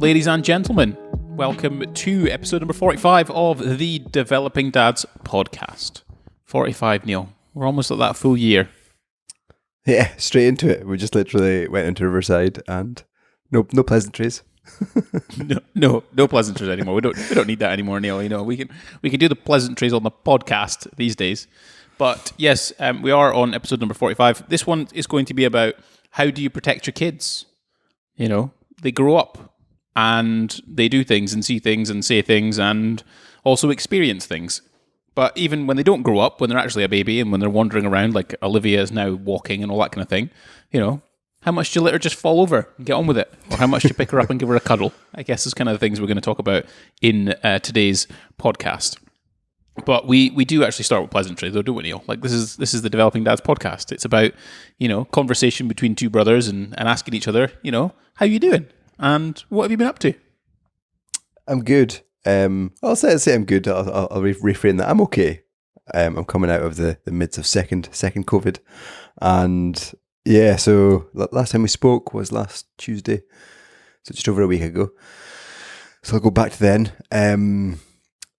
Ladies and gentlemen, welcome to episode number 45 of the Developing Dads podcast. 45, Neil. We're almost at that full year. Yeah, straight into it. We just literally went into Riverside and no pleasantries. No pleasantries anymore. We don't need that anymore, Neil. You know, we can do the pleasantries on the podcast these days. But yes, we are on episode number 45. This one is going to be about how do you protect your kids? You know, they grow up and they do things and see things and say things and also experience things. But even when they don't grow up, when they're actually a baby and when they're wandering around like Olivia is now walking and all that kind of thing, you know, how much do you let her just fall over and get on with it? Or how much do you pick her up and give her a cuddle? I guess is kind of the things we're going to talk about in today's podcast. But we do actually start with pleasantry, though, don't we, Neil? Like this is the Developing Dads podcast. It's about, you know, conversation between two brothers and asking each other, you know, how you doing? And what have you been up to? I'm good. I'll say I'm good. I'll reframe that. I'm okay. I'm coming out of the midst of second COVID, and yeah. So last time we spoke was last Tuesday, so just over a week ago. So I'll go back to then.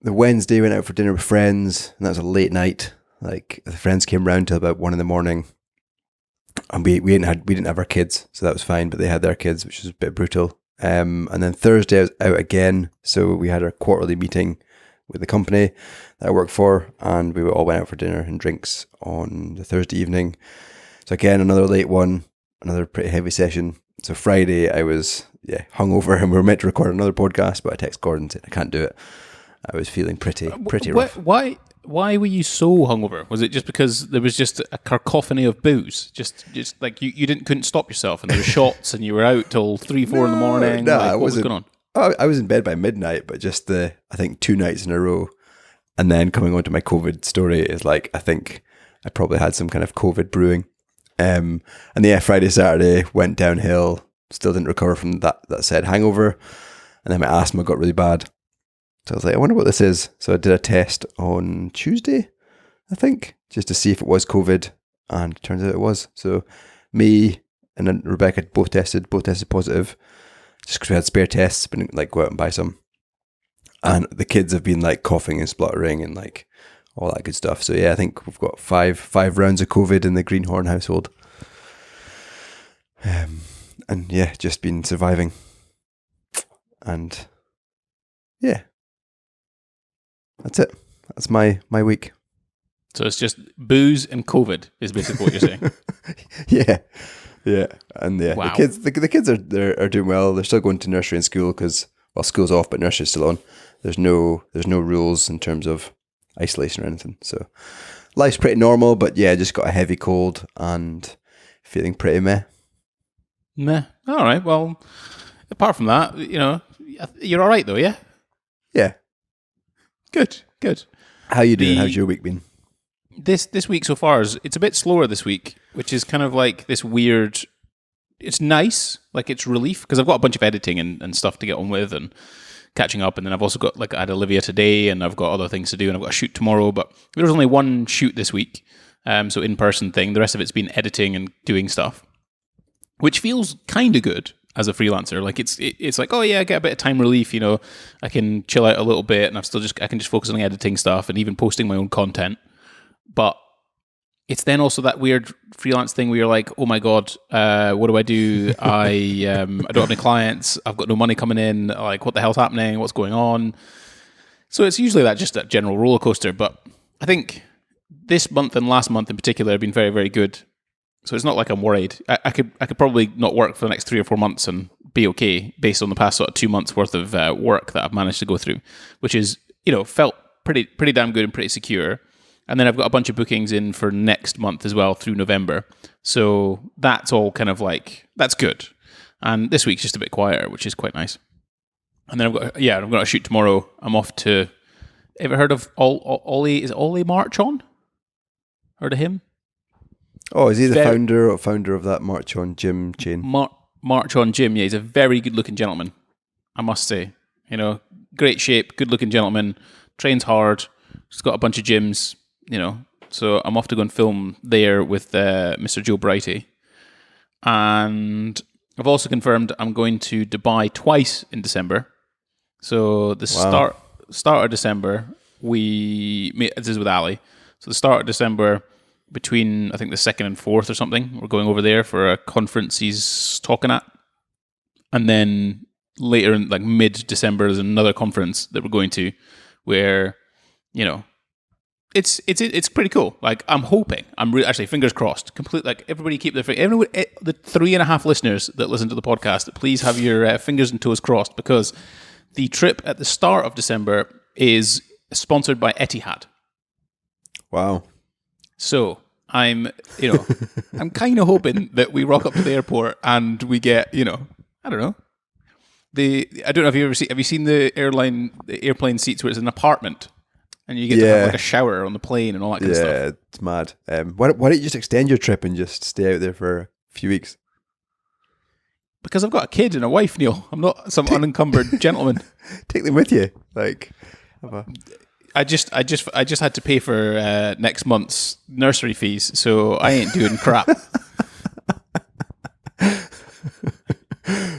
The Wednesday went out for dinner with friends, and that was a late night. Like the friends came round till about 1 a.m, and we didn't have our kids, so that was fine. But they had their kids, which was a bit brutal. And then Thursday I was out again, so we had our quarterly meeting with the company that I work for, and we all went out for dinner and drinks on the Thursday evening. So again, another late one, another pretty heavy session. So Friday I was hungover, and we were meant to record another podcast, but I texted Gordon saying I can't do it. I was feeling pretty rough. Why were you so hungover? Was it just because there was just a cacophony of booze? Just like you couldn't stop yourself, and there were shots, and you were out till 3-4 in the morning? No, like, what was going on? I was in bed by midnight, but just I think 2 nights in a row. And then coming on to my COVID story is like, I think I probably had some kind of COVID brewing. And yeah, Friday, Saturday went downhill, still didn't recover from that said hangover. And then my asthma got really bad. So I was like, I wonder what this is. So I did a test on Tuesday, I think, just to see if it was COVID. And it turns out it was. So me and then Rebecca both tested positive. Just because we had spare tests, but didn't like go out and buy some. And the kids have been like coughing and spluttering and like all that good stuff. So yeah, I think we've got five rounds of COVID in the Greenhorn household. And yeah, just been surviving. And yeah, that's it. That's my week. So it's just booze and COVID is basically what you're saying. Yeah, and yeah, wow. The kids are doing well. They're still going to nursery and school because school's off, but nursery's still on. There's no rules in terms of isolation or anything. So life's pretty normal, but yeah, just got a heavy cold and feeling pretty meh. Meh. All right. Well, apart from that, you know, you're all right though, yeah. Yeah. Good. How you doing? How's your week been? This week so far it's a bit slower this week, which is kind of like this weird. It's nice, like it's relief because I've got a bunch of editing and stuff to get on with and catching up, and then I've also got like I had Olivia today, and I've got other things to do, and I've got a shoot tomorrow. But there was only one shoot this week, so in-person thing. The rest of it's been editing and doing stuff, which feels kind of good as a freelancer. Like it's like, oh yeah, I get a bit of time relief. You know, I can chill out a little bit, and I can just focus on the editing stuff and even posting my own content. But it's then also that weird freelance thing where you're like, oh my God, what do I do? I don't have any clients. I've got no money coming in. Like, what the hell's happening? What's going on? So it's usually just that general roller coaster. But I think this month and last month in particular have been very, very good. So it's not like I'm worried. I could probably not work for the next 3 or 4 months and be okay based on the past sort of 2 months worth of work that I've managed to go through, which is, you know, felt pretty damn good and pretty secure. And then I've got a bunch of bookings in for next month as well through November. So that's all kind of like, that's good. And this week's just a bit quieter, which is quite nice. And then I've got a shoot tomorrow. I'm off to, ever heard of Ollie? Is it Ollie March On? Heard of him? Oh, is he the founder of that March On Gym chain? March On Gym, yeah. He's a very good looking gentleman, I must say. You know, great shape, good looking gentleman, trains hard, he's got a bunch of gyms. You know, so I'm off to go and film there with Mr. Joe Brighty. And I've also confirmed I'm going to Dubai twice in December. So the start of December, this is with Ali. So the start of December, between I think the 2nd and 4th or something, we're going over there for a conference he's talking at. And then later in like mid-December, there's another conference that we're going to where, you know, it's pretty cool. Like I'm hoping, actually fingers crossed. Like everybody keep the 3.5 listeners that listen to the podcast, please have your fingers and toes crossed, because the trip at the start of December is sponsored by Etihad. Wow. So I'm kind of hoping that we rock up to the airport and we get, I don't know. I don't know if have you seen the airplane seats where it's an apartment and you get to have like a shower on the plane and all that kind of stuff? Yeah, it's mad. Why don't you just extend your trip and just stay out there for a few weeks? Because I've got a kid and a wife, Neil. I'm not some unencumbered gentleman. Take them with you. I just had to pay for next month's nursery fees, so I ain't doing crap.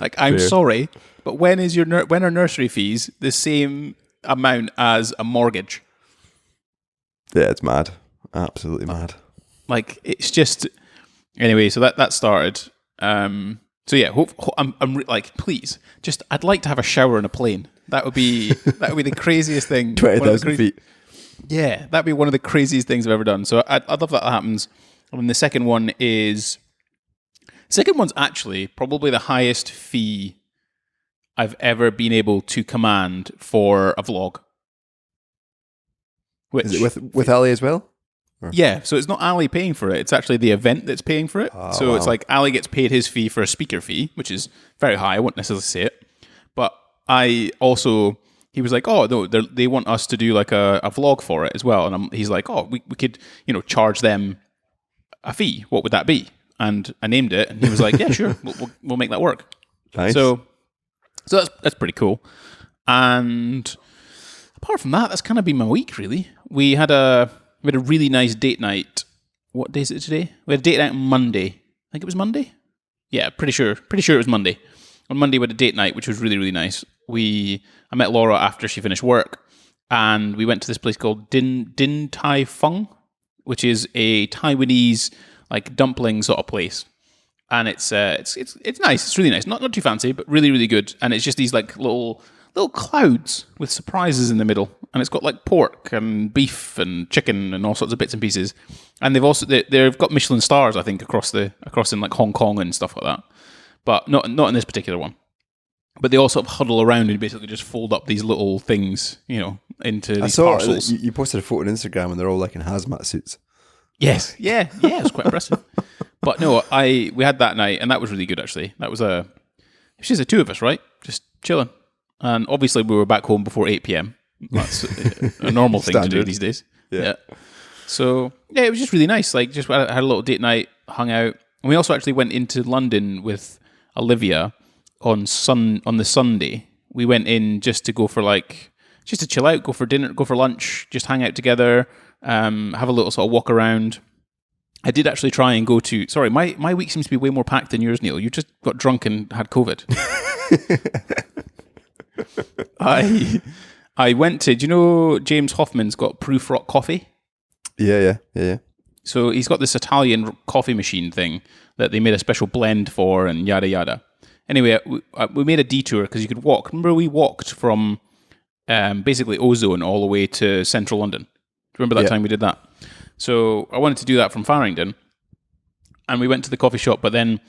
Like, I'm sorry, but when are nursery fees the same amount as a mortgage? Yeah, it's mad. Absolutely mad. Like, it's just anyway. So that started. So yeah, I'm like, please, I'd like to have a shower in a plane. That would be the craziest thing. 20,000 feet. Yeah, that'd be one of the craziest things I've ever done. So I'd love that happens. And the second one's actually probably the highest fee I've ever been able to command for a vlog. Is it with Ali as well? Or? Yeah, so it's not Ali paying for it. It's actually the event that's paying for it. So It's like Ali gets paid his fee for a speaker fee, which is very high. I wouldn't necessarily say it. But he was like, oh, no, they want us to do like a vlog for it as well. And he's like, oh, we could, charge them a fee. What would that be? And I named it, and he was like, yeah, sure, we'll make that work. Nice. So that's pretty cool. And apart from that, that's kind of been my week, really. We had a really nice date night. What day is it today? We had a date night on Monday. I think it was Monday. Yeah, pretty sure it was Monday. On Monday we had a date night, which was really, really nice. I met Laura after she finished work, and we went to this place called Din Tai Fung, which is a Taiwanese like dumpling sort of place. And it's nice. It's really nice. Not too fancy, but really, really good. And it's just these like little clouds with surprises in the middle. And it's got like pork and beef and chicken and all sorts of bits and pieces. And they've got Michelin stars, I think, across in like Hong Kong and stuff like that. But not in this particular one. But they all sort of huddle around and basically just fold up these little things, into these parcels. You posted a photo on Instagram and they're all like in hazmat suits. Yes, yeah, it was quite impressive. But no, we had that night, and that was really good actually. That was it's just the two of us, right? Just chilling. And obviously we were back home before 8 p.m. That's a normal thing to do these days. Yeah. So yeah, it was just really nice. Like, just had a little date night, hung out, and we also actually went into London with Olivia on the Sunday. We went in just to go for just to chill out, go for dinner, go for lunch, just hang out together, have a little sort of walk around. I did actually try and go to... Sorry, my week seems to be way more packed than yours, Neil. You just got drunk and had COVID. I went to... Do you know James Hoffman's got Proof Rock Coffee? Yeah. So he's got this Italian coffee machine thing that they made a special blend for and yada yada. Anyway, we made a detour because you could walk. Remember we walked from basically Ozone all the way to central London? Do you remember that time we did that? So I wanted to do that from Farringdon, and we went to the coffee shop, but then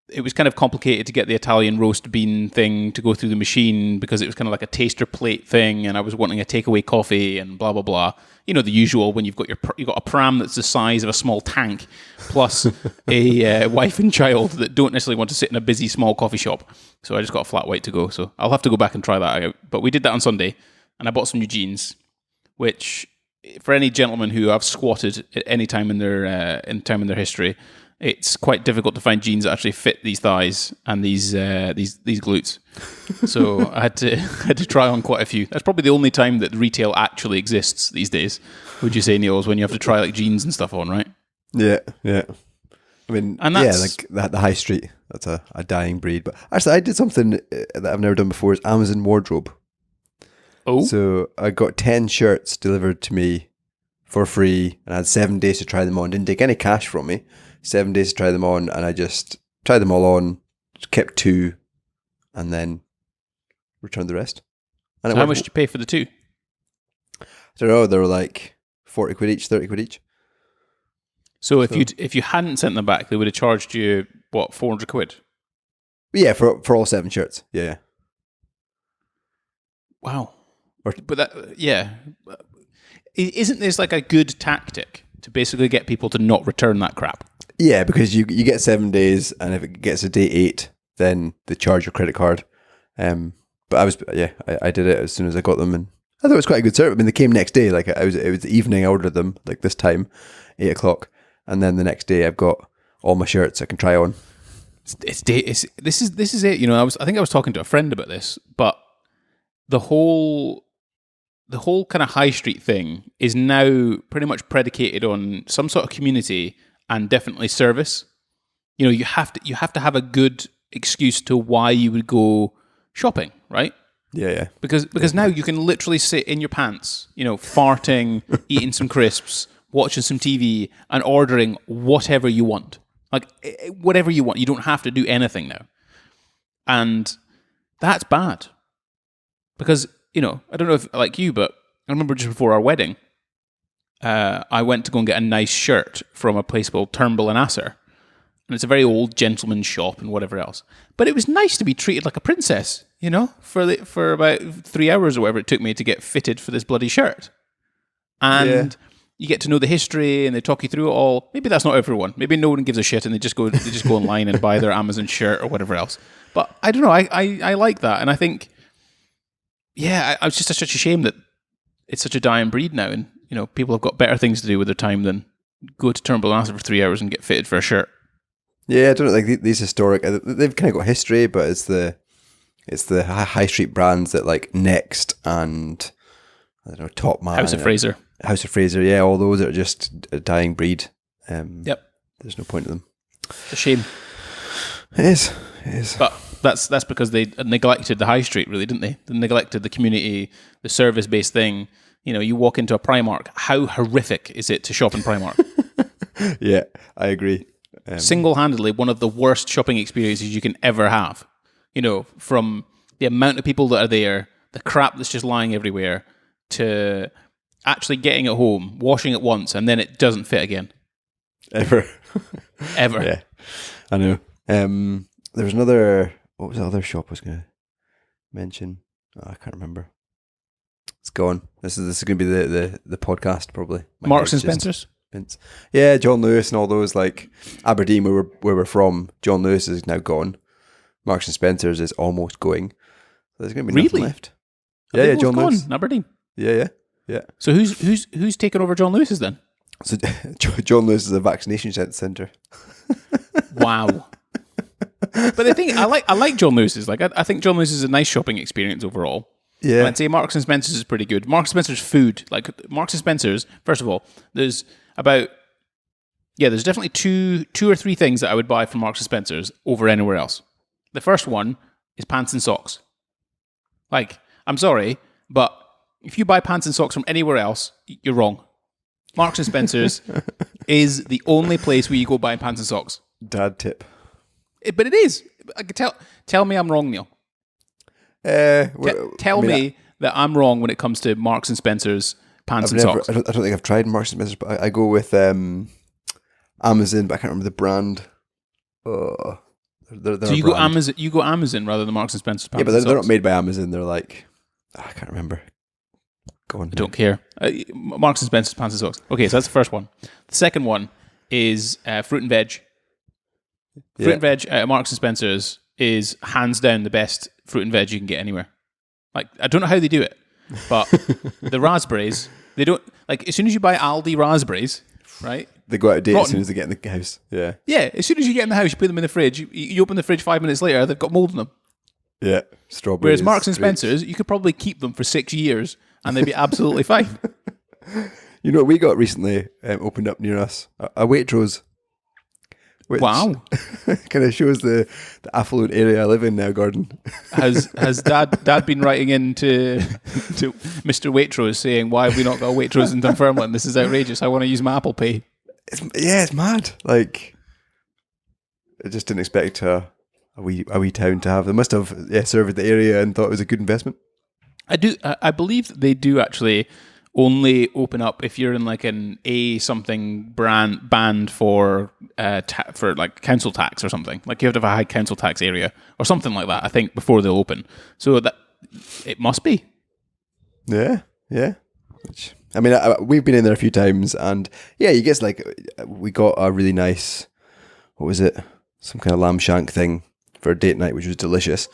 it was kind of complicated to get the Italian roast bean thing to go through the machine because it was kind of like a taster plate thing, and I was wanting a takeaway coffee and blah, blah, blah. You know, the usual when you've got a pram that's the size of a small tank, plus a wife and child that don't necessarily want to sit in a busy small coffee shop. So I just got a flat white to go. So I'll have to go back and try that out. But we did that on Sunday, and I bought some new jeans, which... For any gentlemen who have squatted at any time in their history, it's quite difficult to find jeans that actually fit these thighs and these glutes. So I had to try on quite a few. That's probably the only time that retail actually exists these days. Would you say, Neil, is when you have to try like jeans and stuff on, right? Yeah. I mean, like the high street. That's a dying breed. But actually, I did something that I've never done before. Is Amazon wardrobe. Oh, So I got 10 shirts delivered to me for free, and I had 7 days to try them on. Didn't take any cash from me. 7 days to try them on, and I just tried them all on, kept 2, and then returned the rest. And so how much did you pay for the 2? I don't know. They were like 40 quid each, 30 quid each. So if you hadn't sent them back, they would have charged you, what, 400 quid? Yeah, for all 7 shirts. Yeah. Wow. But that, yeah. Isn't this like a good tactic to basically get people to not return that crap? Yeah, because you get 7 days, and if it gets to day 8, then they charge your credit card. But I did it as soon as I got them, and I thought it was quite a good service. I mean, they came next day. Like it was the evening I ordered them, like this time, 8 o'clock, and then the next day I've got all my shirts I can try on. This is it. You know, I think I was talking to a friend about this, but the whole kind of high street thing is now pretty much predicated on some sort of community and definitely service. You know, you have to have a good excuse to why you would go shopping, right? Yeah. Because now you can literally sit in your pants, you know, farting, eating some crisps, watching some TV, and ordering whatever you want. Like whatever you want. You don't have to do anything now, and that's bad. Because, you know, I don't know if like you, but I remember just before our wedding, I went to go and get a nice shirt from a place called Turnbull and Asser. And it's a very old gentleman's shop and whatever else. But it was nice to be treated like a princess, you know, for about 3 hours or whatever it took me to get fitted for this bloody shirt. And you get to know the history, and they talk you through it all. Maybe that's not everyone. Maybe no one gives a shit, and they just go online and buy their Amazon shirt or whatever else. But I don't know. I like that, and I think, yeah, it's just such a shame that it's such a dying breed now, and you know, people have got better things to do with their time than go to Turnbull and Asser for 3 hours and get fitted for a shirt. Yeah, I don't know, like these historic. They've kind of got history, but it's the high street brands that like Next and I don't know, Top Man, House of Fraser. House of Fraser, yeah, all those are just a dying breed. Yep, there's no point to them. It's a shame. It is. But that's because they neglected the high street, really, didn't they? They neglected the community, the service-based thing. You know, you walk into a Primark. How horrific is it to shop in Primark? Yeah, I agree. Single-handedly, one of the worst shopping experiences you can ever have. You know, from the amount of people that are there, the crap that's just lying everywhere, to actually getting it home, washing it once, and then it doesn't fit again. Ever. Ever. Yeah, I know. There was another. What was the other shop I was going to mention? Oh, I can't remember. It's gone. This is going to be the podcast probably. Marks and Spencer's. Yeah, John Lewis and all those, like Aberdeen, where we're from. John Lewis is now gone. Marks and Spencer's is almost going. There's going to be nothing left. Yeah, John Lewis. Aberdeen. Yeah. So who's taken over John Lewis's then? So John Lewis is a vaccination centre. Wow. But the thing, I like John Lewis's. Like, I think John Lewis is a nice shopping experience overall. Yeah. And I'd say Marks and Spencer's is pretty good. Marks and Spencer's food, like Marks and Spencer's. First of all, there's definitely two or three things that I would buy from Marks and Spencer's over anywhere else. The first one is pants and socks. Like, I'm sorry, but if you buy pants and socks from anywhere else, you're wrong. Marks and Spencer's is the only place where you go buy pants and socks. Dad tip. But it is. I can tell me I'm wrong, Neil. Tell me that I'm wrong when it comes to Marks and Spencer's pants and socks. I don't think I've tried Marks and Spencer's, but I go with Amazon, but I can't remember the brand. Oh, so you go Amazon. You go Amazon rather than Marks and Spencer's pants. Yeah, but they're not made by Amazon. They're like, I can't remember. Go on. I don't care. Marks and Spencer's pants and socks. Okay, so that's the first one. The second one is fruit and veg. Fruit and veg at Marks and Spencer's is hands down the best fruit and veg you can get anywhere. Like, I don't know how they do it, but the raspberries, they don't, like, as soon as you buy Aldi raspberries, right? They go out of date as soon as they get in the house. Yeah. Yeah, as soon as you get in the house, you put them in the fridge. You open the fridge 5 minutes later, they've got mold in them. Yeah, strawberries. Whereas Marks and Spencer's, you could probably keep them for 6 years and they'd be absolutely fine. You know what we got recently opened up near us? A Waitrose. which Wow. kind of shows the affluent area I live in now, Gordon. Has Dad been writing in to Mr. Waitrose saying, why have we not got a Waitrose in Dunfermline? This is outrageous. I want to use my Apple Pay. It's mad. Like, I just didn't expect a wee town to have. They must have surveyed the area and thought it was a good investment. I believe that they do actually only open up if you're in like an A something band for like council tax or something. Like you have to have a high council tax area or something like that, I think, before they'll open. So that it must be. Yeah. Which, I mean, we've been in there a few times, and yeah, you guess like we got a really nice, what was it? Some kind of lamb shank thing for a date night, which was delicious.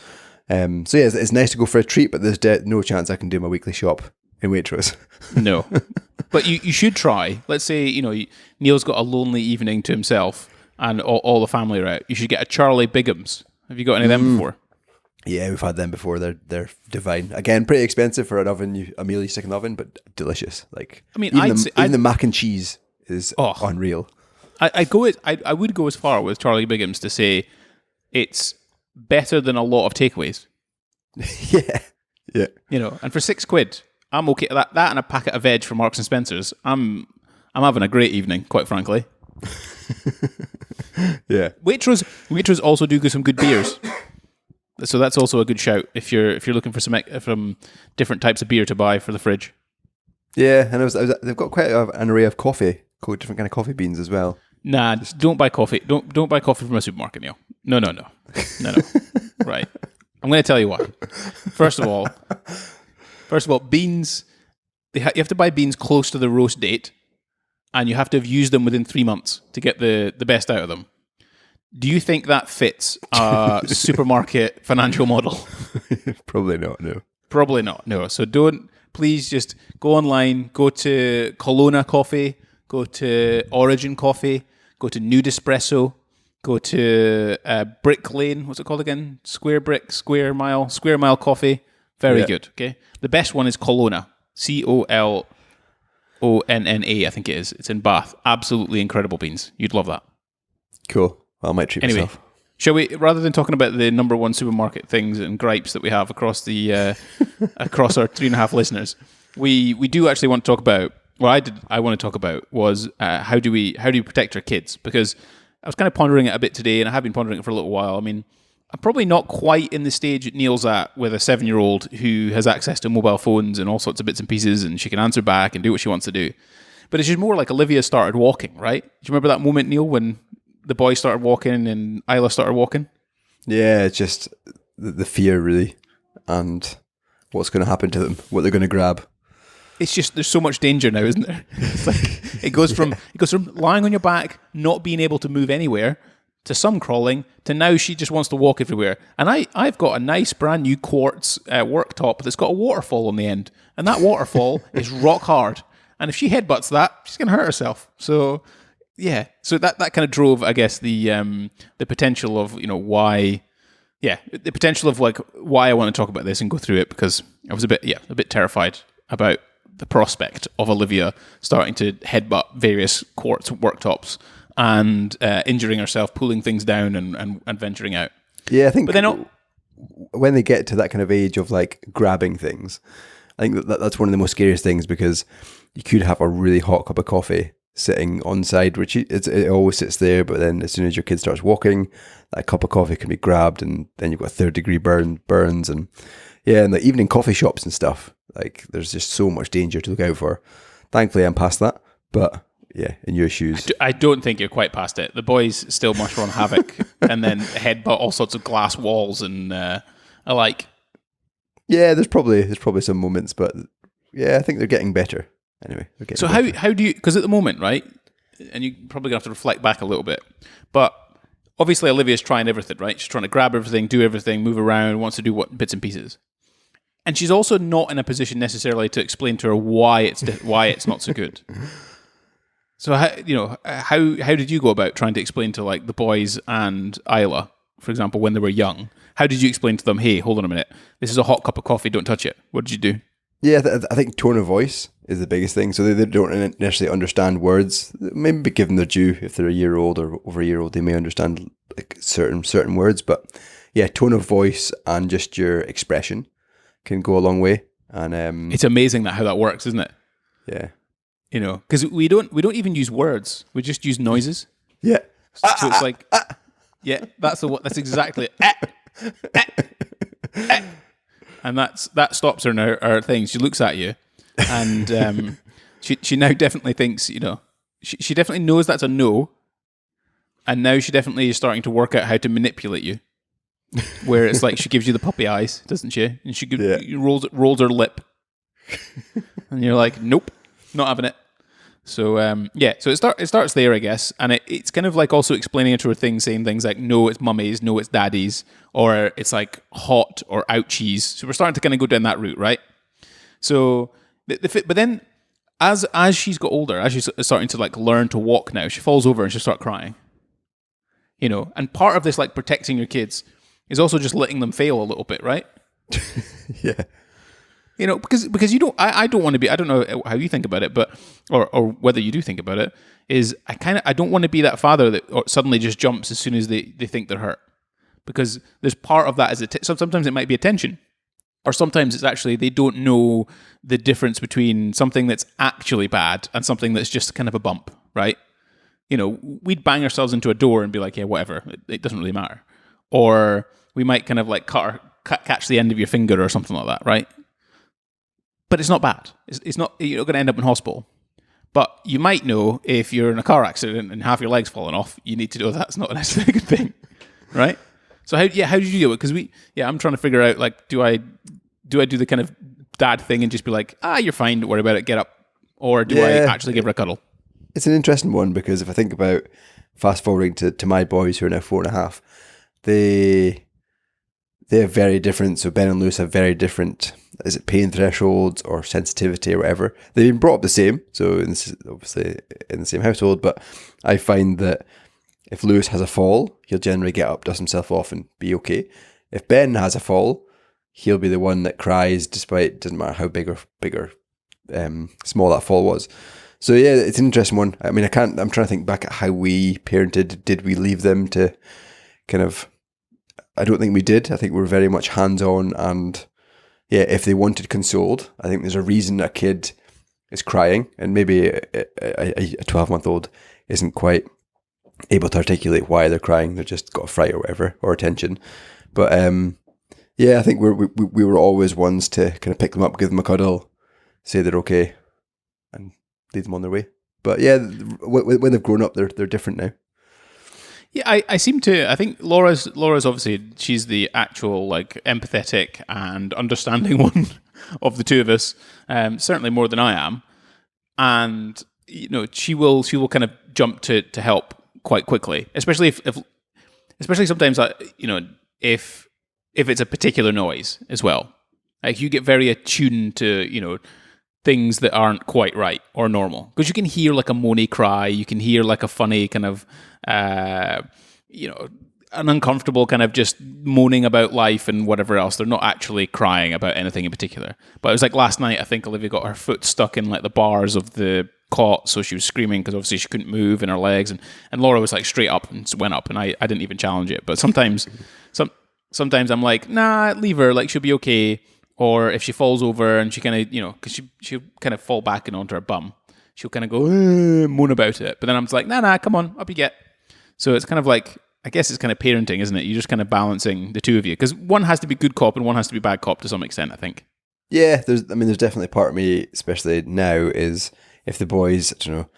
So yeah, it's nice to go for a treat, but there's no chance I can do my weekly shop in Waitrose. No. But you should try. Let's say, Neil's got a lonely evening to himself and all the family are out. You should get a Charlie Bigham's. Have you got any of them before? Yeah, we've had them before. They're divine. Again, pretty expensive for an oven, a meal you stick in the oven, but delicious. Like, I mean, even the mac and cheese is unreal. I would go as far with Charlie Bigham's to say it's better than a lot of takeaways. Yeah. And for £6, I'm okay. That and a packet of veg from Marks and Spencer's. I'm having a great evening, quite frankly. Yeah. Waitrose also do some good beers, so that's also a good shout if you're looking for some different types of beer to buy for the fridge. Yeah, and they've got quite an array of coffee, called different kind of coffee beans as well. Nah, don't buy coffee. Don't buy coffee from a supermarket, Neil. No. Right. I'm going to tell you why. First of all, beans. You have to buy beans close to the roast date, and you have to have used them within 3 months to get the best out of them. Do you think that fits a supermarket financial model? Probably not. No. Probably not. No. So please just go online. Go to Kelowna Coffee. Go to Origin Coffee. Go to Nude Espresso. Go to Brick Lane. What's it called again? Square Mile Coffee. Very good. Okay. The best one is Kelowna. Collonna, I think it is. It's in Bath. Absolutely incredible beans. You'd love that. Cool. Well, I might treat myself. Shall we, rather than talking about the number one supermarket things and gripes that we have across the across our 3.5 listeners, we do actually want to talk about. What I want to talk about was how do we protect our kids? Because I was kind of pondering it a bit today, and I have been pondering it for a little while. I mean, I'm probably not quite in the stage Neil's at with a 7-year-old who has access to mobile phones and all sorts of bits and pieces, and she can answer back and do what she wants to do. But it's just more like Olivia started walking, right? Do you remember that moment, Neil, when the boy started walking and Isla started walking? Yeah, it's just the fear, really, and what's going to happen to them, what they're going to grab. It's just there's so much danger now, isn't there? It's like it goes from lying on your back, not being able to move anywhere, to some crawling, to now she just wants to walk everywhere. And I've got a nice brand new quartz worktop that's got a waterfall on the end, and that waterfall is rock hard. And if she headbutts that, she's going to hurt herself. So yeah, so that kind of drove, I guess, the potential of why. Yeah, the potential of like why I want to talk about this and go through it, because I was a bit terrified about the prospect of Olivia starting to headbutt various quartz worktops and injuring herself, pulling things down and venturing out. Yeah, I think. But then when they get to that kind of age of like grabbing things, I think that's one of the most scariest things, because you could have a really hot cup of coffee sitting on side, which it always sits there, but then as soon as your kid starts walking, that cup of coffee can be grabbed, and then you've got 3rd-degree burns, and the evening coffee shops and stuff. Like, there's just so much danger to look out for. Thankfully, I'm past that, but yeah, in your shoes. I don't think you're quite past it. The boys still must run havoc and then headbutt all sorts of glass walls and alike. Yeah, there's probably some moments, but yeah, I think they're getting better. Anyway, so how do you? Because at the moment, right, and you're probably gonna have to reflect back a little bit, but obviously Olivia's trying everything, right? She's trying to grab everything, do everything, move around, wants to do bits and pieces, and she's also not in a position necessarily to explain to her why it's not so good. So how did you go about trying to explain to like the boys and Isla, for example, when they were young? How did you explain to them, hey, hold on a minute, this is a hot cup of coffee, don't touch it? What did you do? Yeah, I think tone of voice is the biggest thing. So they don't necessarily understand words. Maybe give them their due. If they're a year old or over a year old, they may understand like certain words. But yeah, tone of voice and just your expression can go a long way. And it's amazing how that works, isn't it? Yeah. You know, because we don't even use words. We just use noises. Yeah. So it's like, yeah, that's exactly it. And that stops her in her thing. She looks at you, and she now definitely thinks, you know, she definitely knows that's a no, and now she definitely is starting to work out how to manipulate you. Where it's like she gives you the puppy eyes, doesn't she? And she rolls her lip, and you're like, nope, not having it. So so it starts there, I guess, and it's kind of like also explaining it to her things, saying things like, no, it's mummy's, no, it's daddy's, or it's like hot or ouchies. So we're starting to kind of go down that route, right? So, but then as she's got older, as she's starting to like learn to walk now, she falls over and she'll start crying. You know, and part of this like protecting your kids is also just letting them fail a little bit, right? Yeah. You know, because you don't, I don't want to be, I don't know how you think about it, but, or whether you do think about it, is I don't want to be that father that suddenly just jumps as soon as they think they're hurt. Because there's part of that as sometimes it might be attention, or sometimes it's actually they don't know the difference between something that's actually bad and something that's just kind of a bump, right? You know, we'd bang ourselves into a door and be like, yeah, whatever, it doesn't really matter. Or we might kind of like catch the end of your finger or something like that, right? But it's not bad. It's not, you're not going to end up in hospital. But you might know if you're in a car accident and half your leg's fallen off, you need to know that's not necessarily a good thing, right? So how did you do it? Because I'm trying to figure out, like, do I do the kind of dad thing and just be like, you're fine, don't worry about it, get up, or do I actually give her a cuddle? It's an interesting one because if I think about fast forwarding to my boys who are now 4.5, they're very different. So Ben and Lewis have very different, is it pain thresholds or sensitivity or whatever? They've been brought up the same, so obviously in the same household, but I find that if Lewis has a fall, he'll generally get up, dust himself off and be okay. If Ben has a fall, he'll be the one that cries despite, doesn't matter how big or small that fall was. So yeah, it's an interesting one. I mean, I'm trying to think back at how we parented. Did we leave them to kind of, I don't think we did. I think we were very much hands-on, and yeah, if they wanted consoled, I think there's a reason a kid is crying, and maybe a 12-month-old isn't quite able to articulate why they're crying. They've just got a fright or whatever, or attention. But I think we were always ones to kind of pick them up, give them a cuddle, say they're okay, and lead them on their way. But yeah, when they've grown up, they're different now. Yeah, I think Laura's obviously, she's the actual like empathetic and understanding one of the two of us, certainly more than I am. And you know, she will kind of jump to help quite quickly, especially especially sometimes, you know, if it's a particular noise as well. Like you get very attuned to, you know, things that aren't quite right or normal, because you can hear like a moany cry, you can hear like a funny kind of you know, an uncomfortable kind of just moaning about life and whatever else. They're not actually crying about anything in particular. But it was like last night, I think Olivia got her foot stuck in like the bars of the cot, so she was screaming because obviously she couldn't move in her legs, and Laura was like straight up and went up, and I didn't even challenge it. But sometimes I'm like, nah, leave her, like she'll be okay. Or if she falls over and she kind of, you know, because she'll kind of fall back and onto her bum, she'll kind of go, moan about it. But then I'm just like, nah, come on, up you get. So it's kind of like, I guess it's kind of parenting, isn't it? You're just kind of balancing the two of you. Because one has to be good cop and one has to be bad cop to some extent, I think. Yeah, there's definitely part of me, especially now, is if the boys, I don't know,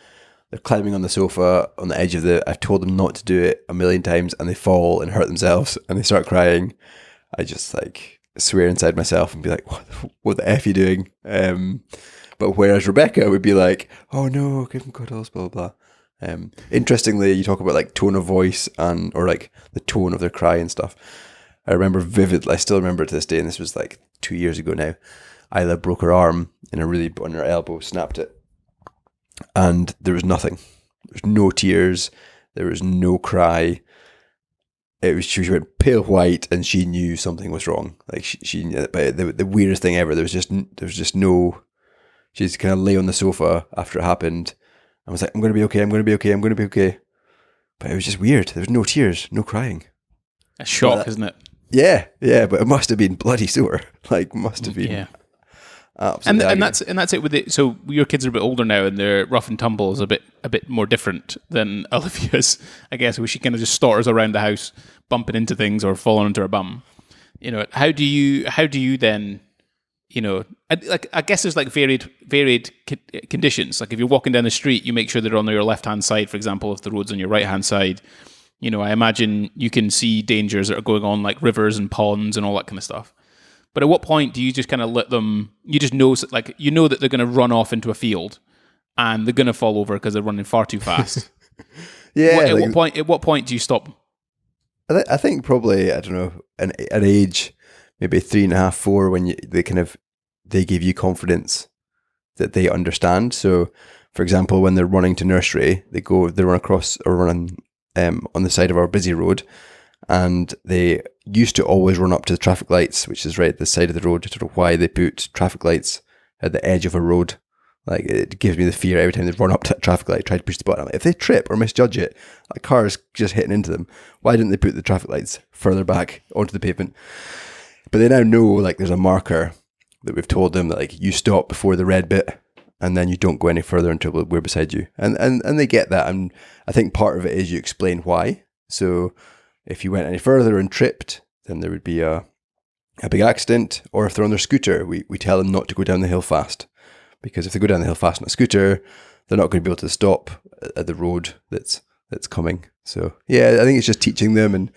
they're climbing on the sofa on the edge of I've told them not to do it a million times, and they fall and hurt themselves and they start crying, I just like swear inside myself and be like, what the F are you doing? But whereas Rebecca would be like, oh no, give them cuddles, blah, blah, blah. Interestingly, you talk about like tone of voice or like the tone of their cry and stuff. I remember vividly, I still remember it to this day, and this was like 2 years ago now. Isla broke her arm on her elbow, snapped it, and there was nothing. There was no tears, there was no cry. It was, she went pale white, and she knew something was wrong. Like she but the weirdest thing ever. There was just no she's kind of lay on the sofa after it happened. I was like, I'm going to be okay. I'm going to be okay. I'm going to be okay. But it was just weird. There was no tears, no crying. A shock, isn't it? Yeah, but it must have been bloody sore. Like, must have been. Yeah. Absolutely. And that's it with it. So your kids are a bit older now, and their rough and tumble is a bit more different than Olivia's. I guess where she kind of just stotters around the house, bumping into things or falling onto her bum. You know, how do you then? You know, I guess there's like varied conditions. Like if you're walking down the street, you make sure they're on your left hand side, for example. If the road's on your right hand side, you know, I imagine you can see dangers that are going on, like rivers and ponds and all that kind of stuff. But at what point do you just kind of let them? You just know, like you know that they're going to run off into a field, and they're going to fall over because they're running far too fast. Yeah. At what point do you stop? I think probably, I don't know, an age maybe 3.5, 4, when they give you confidence that they understand. So, for example, when they're running to nursery, they run across or run on the side of our busy road, and they used to always run up to the traffic lights, which is right at the side of the road. I don't know why they put traffic lights at the edge of a road. Like, it gives me the fear every time they run up to a traffic light, try to push the button. Like, if they trip or misjudge it, a car is just hitting into them. Why didn't they put the traffic lights further back onto the pavement? But they now know, like, there's a marker that we've told them that, like, you stop before the red bit, and then you don't go any further until we're beside you. And they get that. And I think part of it is you explain why. So if you went any further and tripped, then there would be a big accident. Or if they're on their scooter, we tell them not to go down the hill fast. Because if they go down the hill fast on a scooter, they're not going to be able to stop at the road that's coming. So yeah, I think it's just teaching them, and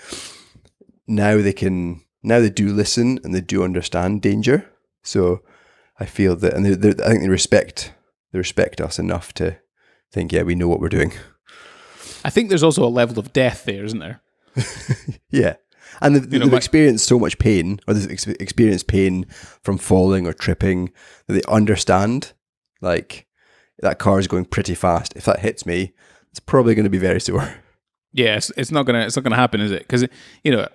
now they do listen and they do understand danger. So I feel that, and I think they respect us enough to think, yeah, we know what we're doing. I think there's also a level of death there, isn't there? Yeah. And they've experienced so much pain, or they've experienced pain from falling or tripping, that they understand, like, that car is going pretty fast. If that hits me, it's probably going to be very sore. Yeah, it's not gonna happen, is it? Because, you know,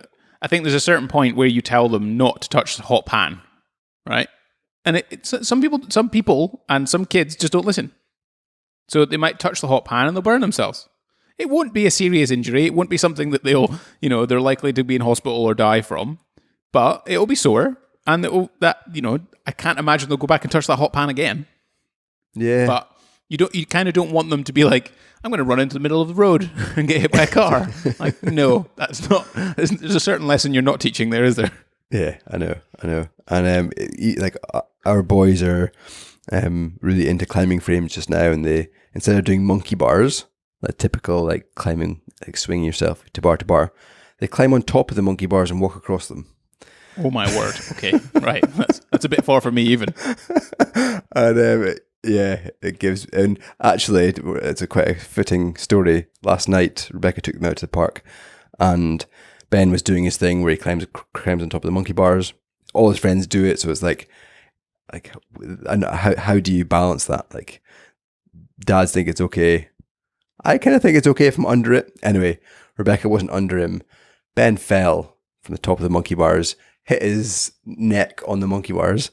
I think there's a certain point where you tell them not to touch the hot pan, right? And some people and some kids just don't listen. So they might touch the hot pan and they'll burn themselves. It won't be a serious injury. It won't be something that they're likely to be in hospital or die from. But it'll be sore, and I can't imagine they'll go back and touch that hot pan again. Yeah. But you kind of don't want them to be like, I'm going to run into the middle of the road and get hit by a car. Like, no, that's not. There's a certain lesson you're not teaching there, is there? Yeah, I know. And our boys are really into climbing frames just now, and they, instead of doing monkey bars, like typical, like, climbing, like swinging yourself to bar, they climb on top of the monkey bars and walk across them. Oh my word! Okay, right. That's a bit far for me even. And yeah, it gives. And actually, it's quite a fitting story. Last night, Rebecca took them out to the park, and Ben was doing his thing where he climbs on top of the monkey bars. All his friends do it, so it's like, and how do you balance that? Like, dads think it's okay. I kind of think it's okay if I'm under it. Anyway, Rebecca wasn't under him. Ben fell from the top of the monkey bars, hit his neck on the monkey bars,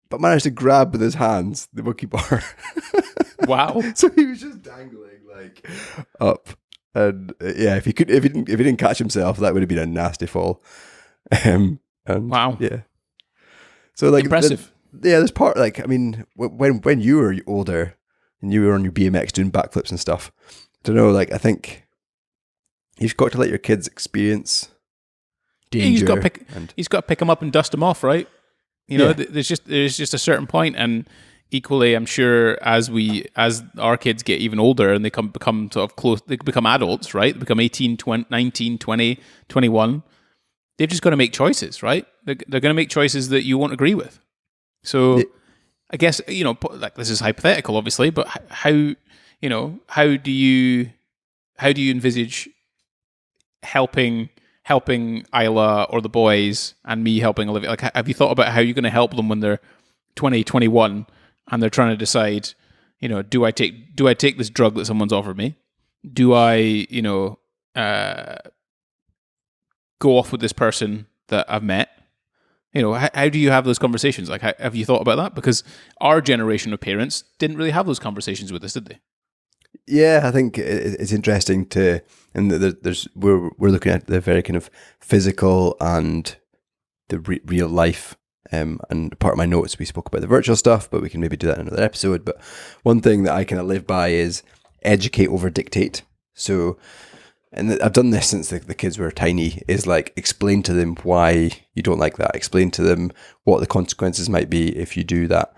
but managed to grab with his hands the monkey bar. Wow! So he was just dangling, like, up. And yeah, if he didn't catch himself, that would have been a nasty fall. And wow! Yeah. So, like, impressive. There's part, like, I mean, when you were older and you were on your BMX doing backflips and stuff, I don't know, like, I think you've got to let your kids experience danger. He's got to pick them up and dust them off, right? You know, there's just a certain point, and equally, I'm sure as our kids get even older and they become sort of close, they become adults, right? They become 18, 20, 19, 20, 21. They've just got to make choices, right? They're going to make choices that you won't agree with. So I guess, you know, like, this is hypothetical, obviously, but how do you envisage helping Isla or the boys and me helping Olivia? Like, have you thought about how you're going to help them when they're 20, 21 and they're trying to decide, you know, do I take this drug that someone's offered me? Do I, go off with this person that I've met? You know, how do you have those conversations? Like, have you thought about that? Because our generation of parents didn't really have those conversations with us, did they? Yeah, I think it's interesting and we're looking at the very kind of physical and the real life. And part of my notes, we spoke about the virtual stuff, but we can maybe do that in another episode. But one thing that I kind of live by is educate over dictate. So, and I've done this since the kids were tiny, is like explain to them why you don't like that. Explain to them what the consequences might be if you do that.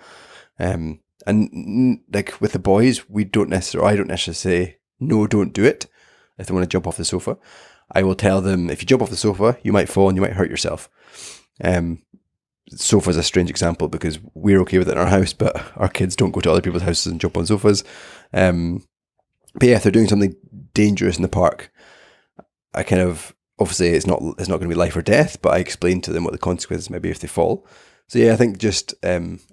And like with the boys, I don't necessarily say, no, don't do it. If they want to jump off the sofa, I will tell them, if you jump off the sofa, you might fall and you might hurt yourself. Sofa is a strange example because we're okay with it in our house, but our kids don't go to other people's houses and jump on sofas. But yeah, if they're doing something dangerous in the park, I kind of, obviously it's not going to be life or death, but I explain to them what the consequences may be if they fall. So yeah, I think just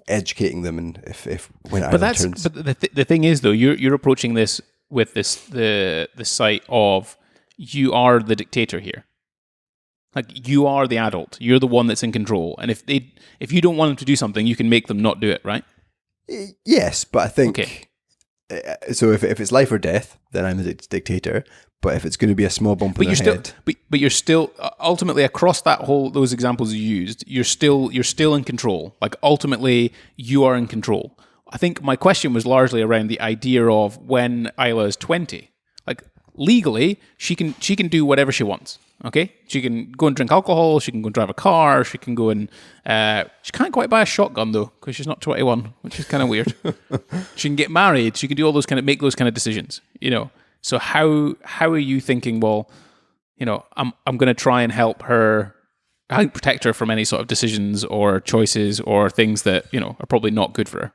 educating them, and if when but the thing is though, you're approaching this with the sight of you are the dictator here. Like, you are the adult. You're the one that's in control. And if you don't want them to do something, you can make them not do it, right? Yes, but I think... Okay. So if it's life or death, then I'm the dictator. But if it's going to be a small bump in the head... But you're still... Ultimately, across those examples you used, you're still in control. Like, ultimately, you are in control. I think my question was largely around the idea of when Isla is 20. Like, legally, she can do whatever she wants. Okay, she can go and drink alcohol. She can go and drive a car. She can go and she can't quite buy a shotgun though because she's not 21, which is kind of weird. She can get married. She can do all those make those kind of decisions. You know, so how are you thinking? Well, you know, I'm going to try and help her, protect her from any sort of decisions or choices or things that are probably not good for her.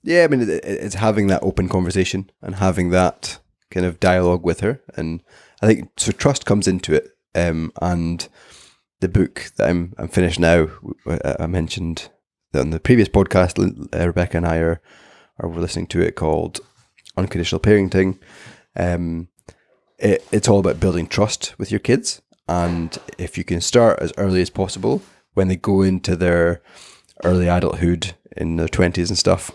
Yeah, I mean, it's having that open conversation and having that kind of dialogue with her, and I think so. Trust comes into it. And the book that I'm finished now, I mentioned that on the previous podcast, Rebecca and I are listening to it, called Unconditional Parenting. It's all about building trust with your kids, and if you can start as early as possible when they go into their early adulthood in their 20s and stuff,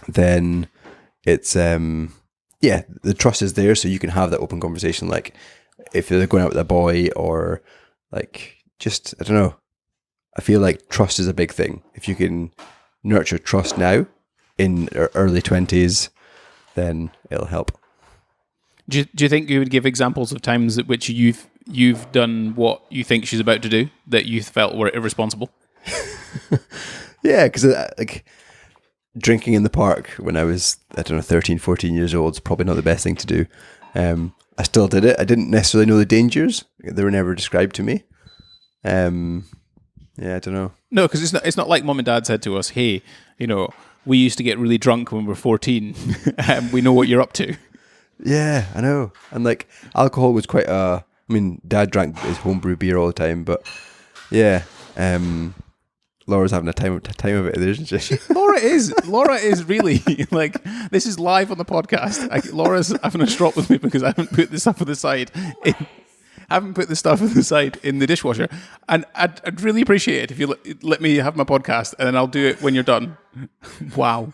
then it's the trust is there, so you can have that open conversation, like if they're going out with a boy, or like, just, I don't know. I feel like trust is a big thing. If you can nurture trust now in early 20s, then it'll help. Do you think you would give examples of times at which you've done what you think she's about to do that you felt were irresponsible? Yeah, because like drinking in the park when I was, 13, 14 years old is probably not the best thing to do. I still did it. I didn't necessarily know the dangers. They were never described to me. Yeah, I don't know. No, because it's not like mum and dad said to us, hey, we used to get really drunk when we were 14. We know what you're up to. Yeah, I know. And like, alcohol was quite Dad drank his homebrew beer all the time, but yeah, Laura's having a time of it, isn't she? Laura is really, like, this is live on the podcast. Laura's having a strop with me because I haven't put the stuff on the side. In the dishwasher, and I'd really appreciate it if you let me have my podcast, and then I'll do it when you're done. Wow,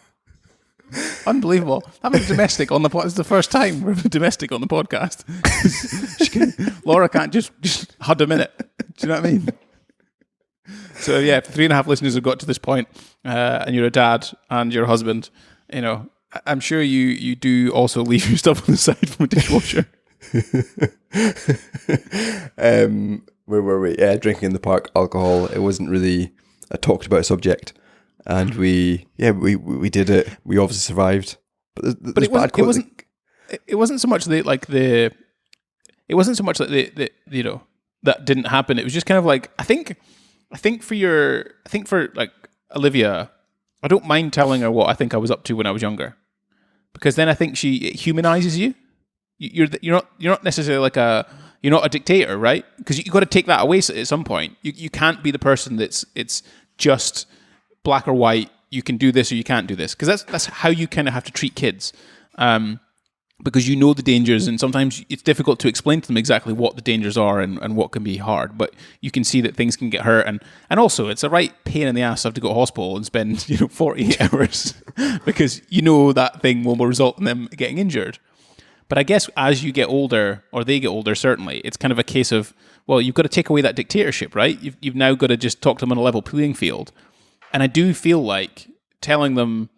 unbelievable! Having a domestic on the podcast. It's the first time we're having a domestic on the podcast. Laura can't just had a minute. Do you know what I mean? So yeah, if 3.5 listeners have got to this point, and you're a dad and you're a husband, I'm sure you do also leave your stuff on the side from a dishwasher. Where were we? Yeah, drinking in the park, alcohol. It wasn't really a talked about subject, and we did it. We obviously survived, but it wasn't so much that that didn't happen. It was just kind of like, I think for like Olivia, I don't mind telling her what I think I was up to when I was younger, because then I think it humanizes you. You're not necessarily you're not a dictator, right? Because you got to take that away at some point. You can't be the person it's just black or white. You can do this or you can't do this, because that's how you kind of have to treat kids. because you know the dangers, and sometimes it's difficult to explain to them exactly what the dangers are and what can be hard, but you can see that things can get hurt, and also it's a right pain in the ass to have to go to hospital and spend 48 hours because you know that thing will result in them getting injured. But I guess as you get older, or they get older, certainly, it's kind of a case of, well, you've got to take away that dictatorship, right? You've now got to just talk to them on a level playing field. And I do feel like telling them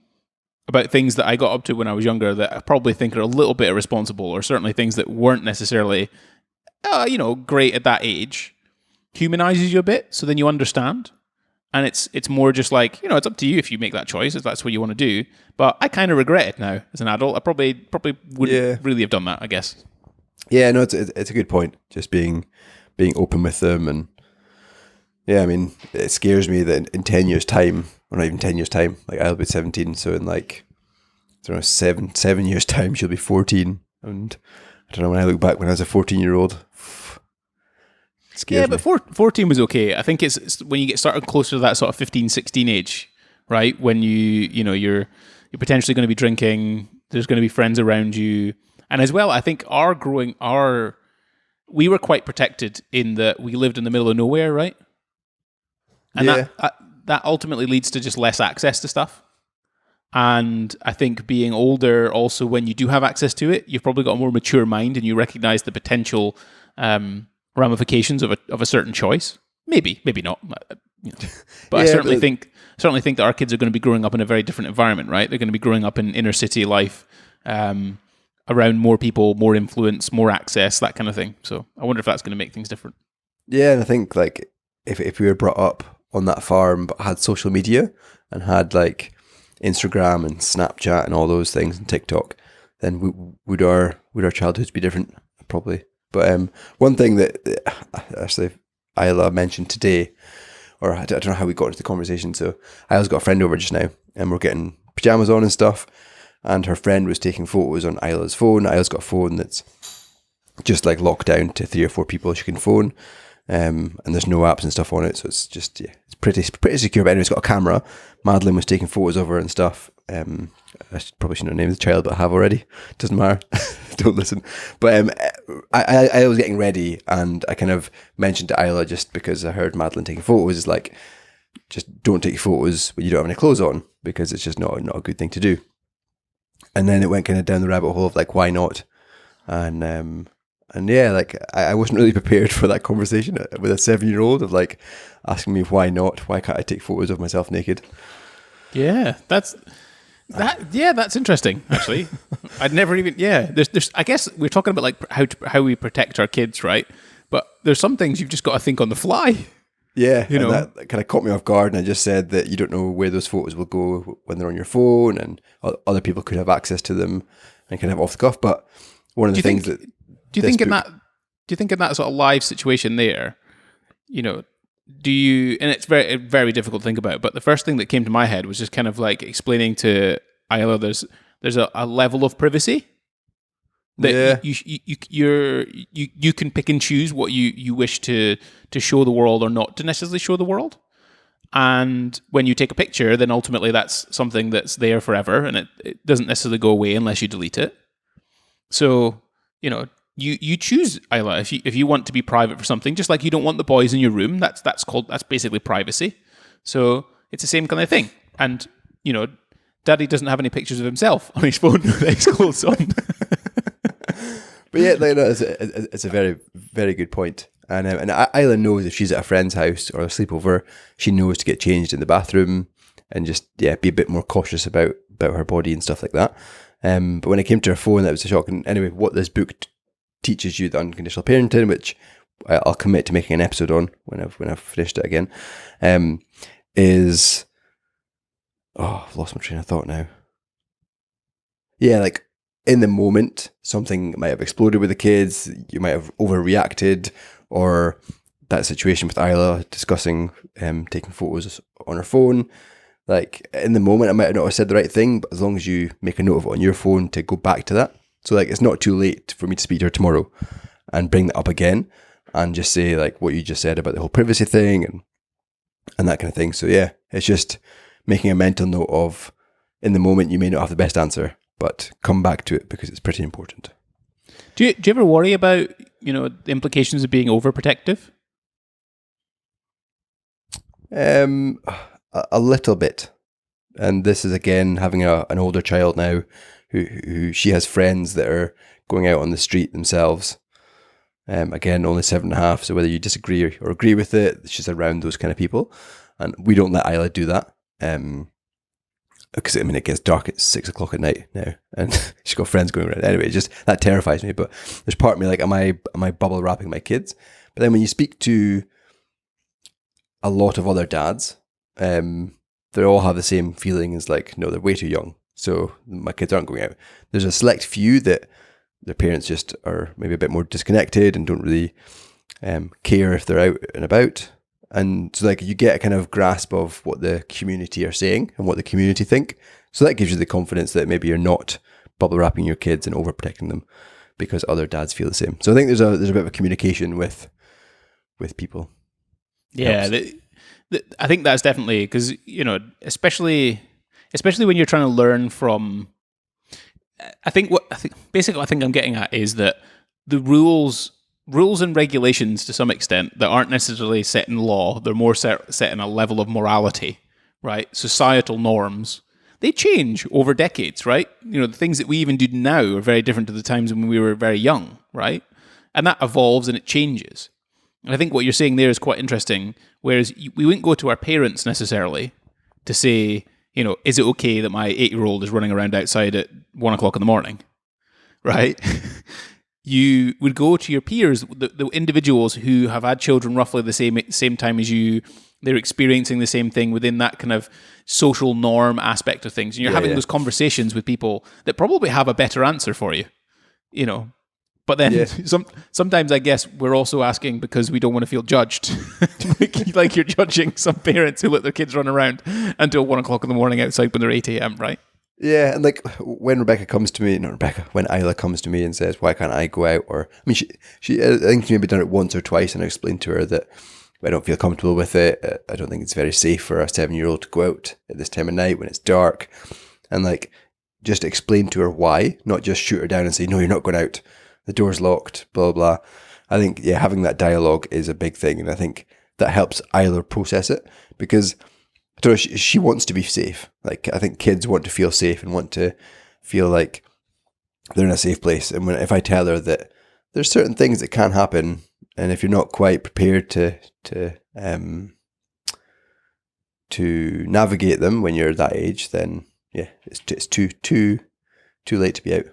about things that I got up to when I was younger that I probably think are a little bit irresponsible, or certainly things that weren't necessarily, great at that age, humanizes you a bit, so then you understand. And it's more just like, it's up to you if you make that choice, if that's what you want to do. But I kind of regret it now as an adult. I probably wouldn't really have done that, I guess. Yeah, no, it's a good point. Just being open with them. And yeah, I mean, it scares me that in 10 years' time, or not even 10 years' time, like I'll be 17. So in like, I don't know, 7 years' time, she'll be 14. And I don't know, when I look back when I was a 14-year-old, yeah, but 14 was okay. I think it's when you get started closer to that sort of 15, 16 age, right? When you're potentially going to be drinking, there's going to be friends around you. And as well, I think we were quite protected in that we lived in the middle of nowhere, right? And that ultimately leads to just less access to stuff. And I think being older, also when you do have access to it, you've probably got a more mature mind and you recognize the potential ramifications of a certain choice. Maybe not. But I certainly think that our kids are going to be growing up in a very different environment, right? They're going to be growing up in inner city life, around more people, more influence, more access, that kind of thing. So I wonder if that's going to make things different. Yeah, and I think like if we were brought up on that farm but had social media and had like Instagram and Snapchat and all those things and TikTok, then would our childhoods be different? Probably. But one thing that actually Isla mentioned today, or I don't know how we got into the conversation. So Isla's got a friend over just now, and we're getting pajamas on and stuff. And her friend was taking photos on Isla's phone. Isla's got a phone that's just like locked down to 3 or 4 people she can phone, and there's no apps and stuff on it. So it's just it's pretty secure. But anyway, it's got a camera. Madeline was taking photos of her and stuff. I probably shouldn't have named the child, but I have already. Doesn't matter. Don't listen. But I was getting ready, and I kind of mentioned to Isla, just because I heard Madeline taking photos, is like, just don't take photos when you don't have any clothes on, because it's just not a good thing to do. And then it went kind of down the rabbit hole of like, why not? And yeah, like I wasn't really prepared for that conversation with a 7-year-old of like asking me why not? Why can't I take photos of myself naked? Yeah, that's interesting. Actually, I'd never even. Yeah, there's. I guess we're talking about like how we protect our kids, right? But there's some things you've just got to think on the fly. Yeah, and that kind of caught me off guard, and I just said that you don't know where those photos will go when they're on your phone, and other people could have access to them and kind of off the cuff. But one of the things that do you think in that sort of live situation there, do you, and it's very, very difficult to think about, but the first thing that came to my head was just kind of like explaining to Isla there's a level of privacy that you can pick and choose what you wish to show the world or not to necessarily show the world. And when you take a picture, then ultimately that's something that's there forever, and it doesn't necessarily go away unless you delete it. So, you choose, Isla, if you want to be private for something, just like you don't want the boys in your room, that's basically privacy. So it's the same kind of thing. And, Daddy doesn't have any pictures of himself on his phone with his clothes on. But yeah, it's a very, very good point. And Isla knows if she's at a friend's house or a sleepover, she knows to get changed in the bathroom and just be a bit more cautious about her body and stuff like that. But when it came to her phone, that was a shock. And anyway, what this book teaches you, the unconditional parenting, which I'll commit to making an episode on when I've finished it again, is I've lost my train of thought now. Yeah, like in the moment, something might have exploded with the kids. You might have overreacted, or that situation with Isla discussing taking photos on her phone. Like in the moment, I might not have said the right thing, but as long as you make a note of it on your phone to go back to that. So like, it's not too late for me to speak to her tomorrow and bring that up again and just say like what you just said about the whole privacy thing and that kind of thing. So yeah, it's just making a mental note of, in the moment, you may not have the best answer, but come back to it because it's pretty important. Do you ever worry about, the implications of being overprotective? A little bit. And this is, again, having an older child now who she has friends that are going out on the street themselves. Again, only 7.5. So whether you disagree or agree with it, she's around those kind of people. And we don't let Isla do that. Because, it gets dark at 6 o'clock at night now. And she's got friends going around. Anyway, that terrifies me. But there's part of me like, am I bubble wrapping my kids? But then when you speak to a lot of other dads, they all have the same feeling as like, no, they're way too young. So my kids aren't going out. There's a select few that their parents just are maybe a bit more disconnected and don't really care if they're out and about. And so like you get a kind of grasp of what the community are saying and what the community think. So that gives you the confidence that maybe you're not bubble wrapping your kids and overprotecting them because other dads feel the same. So I think there's a bit of a communication with people. Yeah, I think that's definitely because especially when you're trying to learn from. I think I'm getting at is that the rules and regulations to some extent that aren't necessarily set in law, they're more set in a level of morality, right? Societal norms, they change over decades, right? The things that we even do now are very different to the times when we were very young, right? And that evolves and it changes. And I think what you're saying there is quite interesting, whereas we wouldn't go to our parents necessarily to say, is it okay that my 8-year-old is running around outside at 1 o'clock in the morning, right? You would go to your peers, the individuals who have had children roughly the same time as you. They're experiencing the same thing within that kind of social norm aspect of things. And you're having those conversations with people that probably have a better answer for you, But then sometimes I guess we're also asking because we don't want to feel judged. like you're judging some parents who let their kids run around until 1 o'clock in the morning outside when they're 8 a.m., right? Yeah, and like when when Isla comes to me and says, why can't I go out? Or, I think she maybe done it once or twice and I explained to her that I don't feel comfortable with it. I don't think it's very safe for a 7-year-old to go out at this time of night when it's dark. And like, just explain to her why, not just shoot her down and say, no, you're not going out. The door's locked, blah, blah, blah. I think, having that dialogue is a big thing. And I think that helps Isla process it because I don't know, she wants to be safe. Like, I think kids want to feel safe and want to feel like they're in a safe place. And if I tell her that there's certain things that can happen, and if you're not quite prepared to navigate them when you're that age, then it's too late to be out.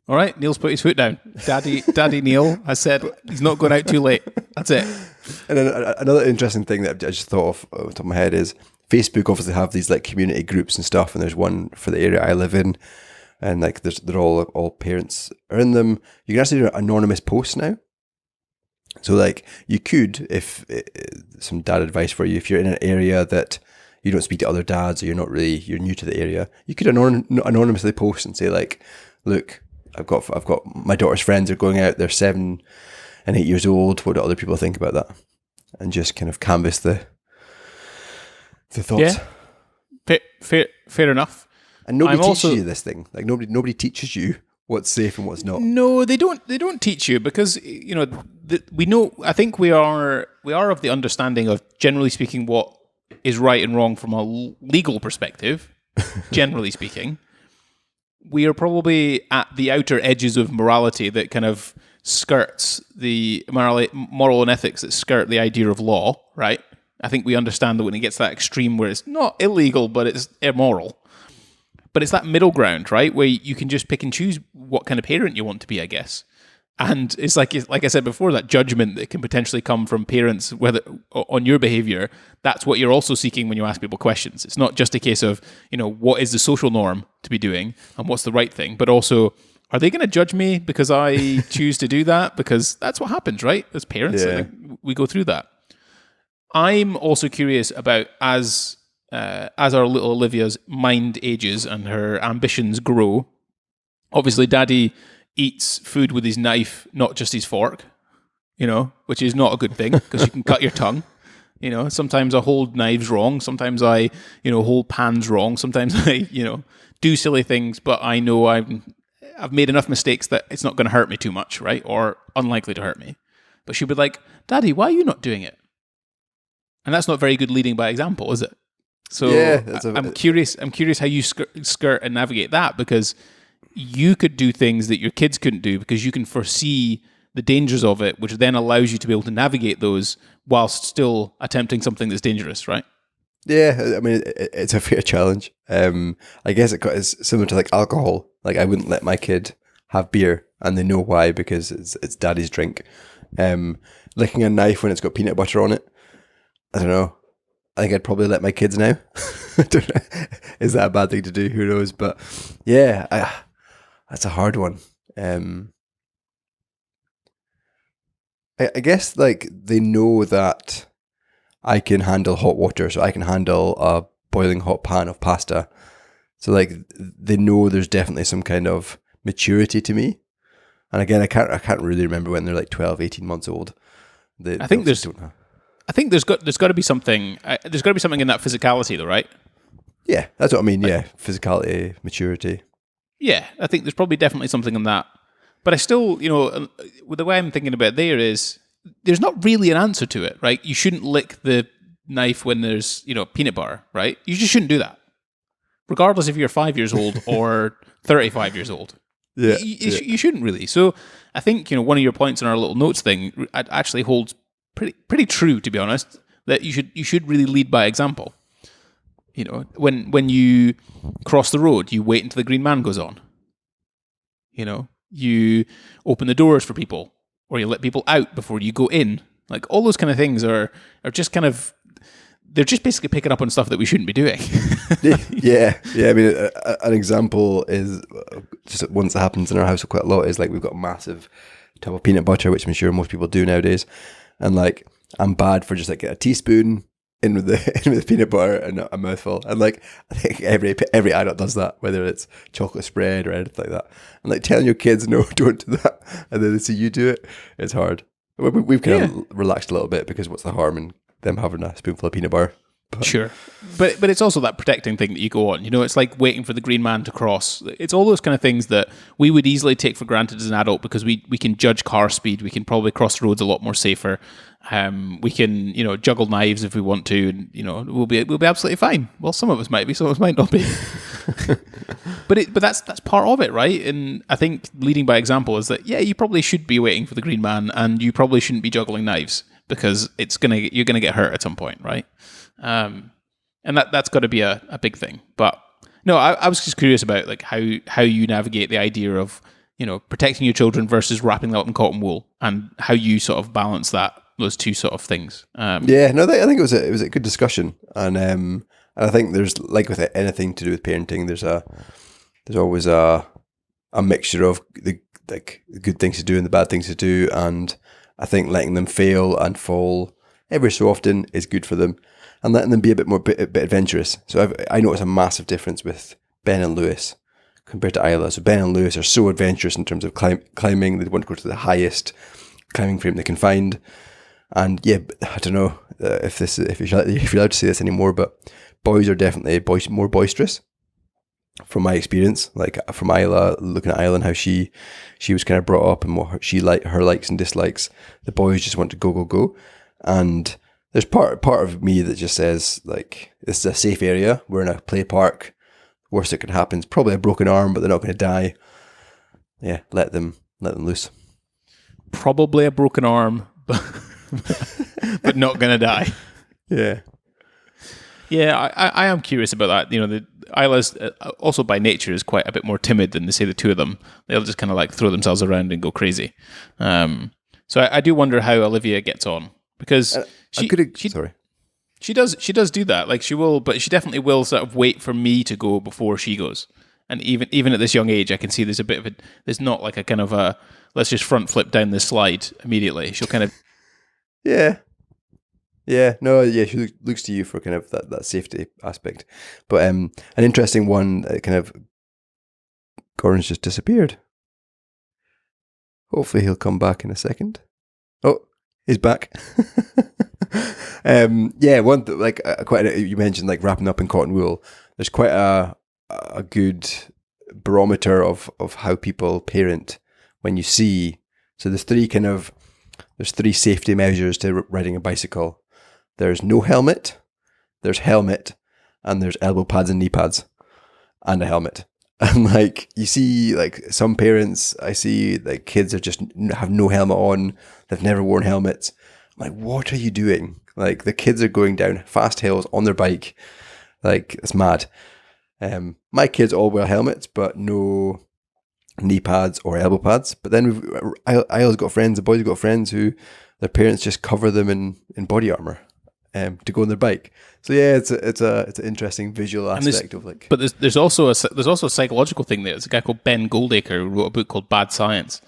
All right, Neil's put his foot down. Daddy Neil has said he's not going out too late. That's it. And then another interesting thing that I just thought of off the top of my head is Facebook obviously have these like community groups and stuff, and there's one for the area I live in, and like they're all parents are in them. You can actually do anonymous posts now. So like you could, if some dad advice for you, if you're in an area that you don't speak to other dads or you're new to the area, you could anonymously post and say like, look, I've got my daughter's friends are going out. They're 7 and 8 years old. What do other people think about that? And just kind of canvass the thoughts. Yeah, fair enough. And nobody teaches you this thing. Like nobody teaches you what's safe and what's not. No, they don't. They don't teach you because we know. I think we are of the understanding of, generally speaking, what is right and wrong from a legal perspective. Generally speaking. We are probably at the outer edges of morality that kind of skirts the moral and ethics that skirt the idea of law, right? I think we understand that when it gets to that extreme where it's not illegal, but it's immoral. But it's that middle ground, right? Where you can just pick and choose what kind of parent you want to be, I guess. And it's like I said before, that judgment that can potentially come from parents whether on your behavior, that's what you're also seeking when you ask people questions. It's not just a case of, what is the social norm to be doing and what's the right thing, but also, are they going to judge me because I choose to do that? Because that's what happens, right? As parents, I think we go through that. I'm also curious about as our little Olivia's mind ages and her ambitions grow, obviously Daddy eats food with his knife, not just his fork, which is not a good thing because you can cut your tongue. You know, sometimes I hold knives wrong. Sometimes I, hold pans wrong. Sometimes I, do silly things, but I know I've made enough mistakes that it's not going to hurt me too much, right? Or unlikely to hurt me. But she'd be like, Daddy, why are you not doing it? And that's not very good leading by example, is it? So I'm curious how you skirt and navigate that, because you could do things that your kids couldn't do because you can foresee the dangers of it, which then allows you to be able to navigate those whilst still attempting something that's dangerous, right? Yeah, I mean, it's a fair challenge. I guess it's similar to like alcohol. Like, I wouldn't let my kid have beer, and they know why, because it's daddy's drink. Licking a knife when it's got peanut butter on it, I don't know. I think I'd probably let my kids now. I don't know. Is that a bad thing to do? Who knows? But yeah, that's a hard one. I guess like they know that I can handle hot water, so I can handle a boiling hot pan of pasta. So like they know there's definitely some kind of maturity to me. And again, I can't really remember when they're like 12, 18 months old. I think there's got to be something. There's got to be something in that physicality, though, right? Yeah, that's what I mean. Yeah, physicality, maturity. Yeah, I think there's probably definitely something in that. But I still, with the way I'm thinking about it there is, there's not really an answer to it, right? You shouldn't lick the knife when there's, peanut butter, right? You just shouldn't do that, regardless if you're 5 years old or 35 years old. Yeah, you shouldn't really. So I think, one of your points in our little notes thing actually holds pretty true, to be honest, that you should really lead by example. When you cross the road, you wait until the green man goes on. You open the doors for people, or you let people out before you go in. Like, all those kind of things are just kind of, they're just basically picking up on stuff that we shouldn't be doing. yeah. I mean, an example is just one that happens in our house quite a lot is like we've got a massive tub of peanut butter, which I'm sure most people do nowadays. And like, I'm bad for just like a teaspoon in with the peanut butter and a mouthful. And like, I think every adult does that, whether it's chocolate spread or anything like that. And like telling your kids, no, don't do that, and then they see you do it, it's hard. We've kind of relaxed a little bit, because what's the harm in them having a spoonful of peanut butter? Sure. But it's also that protecting thing that you go on. It's like waiting for the green man to cross. It's all those kind of things that we would easily take for granted as an adult, because we can judge car speed. We can probably cross roads a lot more safer. We can, juggle knives if we want to, and, we'll be absolutely fine. Well, some of us might be, some of us might not be. But that's part of it, right? And I think leading by example is that, yeah, you probably should be waiting for the green man, and you probably shouldn't be juggling knives, because you're gonna get hurt at some point, right? And that's got to be a big thing. But no, I was just curious about like how you navigate the idea of protecting your children versus wrapping them up in cotton wool, and how you sort of balance those two sort of things. I think it was a good discussion, and I think there's, like with anything to do with parenting, there's always a mixture of the good things to do and the bad things to do, and I think letting them fail and fall every so often is good for them, and letting them be a bit adventurous. So I notice a massive difference with Ben and Lewis compared to Isla. So Ben and Lewis are so adventurous in terms of climbing. They want to go to the highest climbing frame they can find. And yeah, I don't know if you're allowed to say this anymore, but boys are definitely more boisterous, from my experience. Like from Isla, looking at Isla and how she was kind of brought up and what her likes and dislikes. The boys just want to go, and there's part of me that just says, like, this is a safe area. We're in a play park. Worst that could happen is probably a broken arm, but they're not going to die. Yeah, let them loose. Probably a broken arm, but not going to die. Yeah. Yeah, I am curious about that. The Isla's also by nature is quite a bit more timid than, say, the two of them. They'll just kind of like throw themselves around and go crazy. So I do wonder how Olivia gets on, because she does do that. Like, she will, but she definitely will sort of wait for me to go before she goes. And even at this young age, I can see there's a bit of there's not like a kind of a, let's just front flip down this slide immediately. She'll kind of... Yeah. Yeah, no, yeah, she looks to you for kind of that safety aspect. But an interesting one, kind of, Gordon's just disappeared. Hopefully he'll come back in a second. Oh, He's back. You mentioned like wrapping up in cotton wool. There's quite a good barometer of how people parent when you see. So there's three safety measures to riding a bicycle. There's no helmet, there's helmet, and there's elbow pads and knee pads, and a helmet. And like you see, like some parents, I see like kids are just have no helmet on. They've never worn helmets. I'm like, what are you doing? Like the kids are going down fast hills on their bike. Like it's mad. My kids all wear helmets, but no knee pads or elbow pads. But then I always got friends. The boys have got friends who their parents just cover them in body armor to go on their bike. So yeah, it's an interesting visual aspect of like. But there's also a psychological thing there. There's a guy called Ben Goldacre who wrote a book called Bad Science,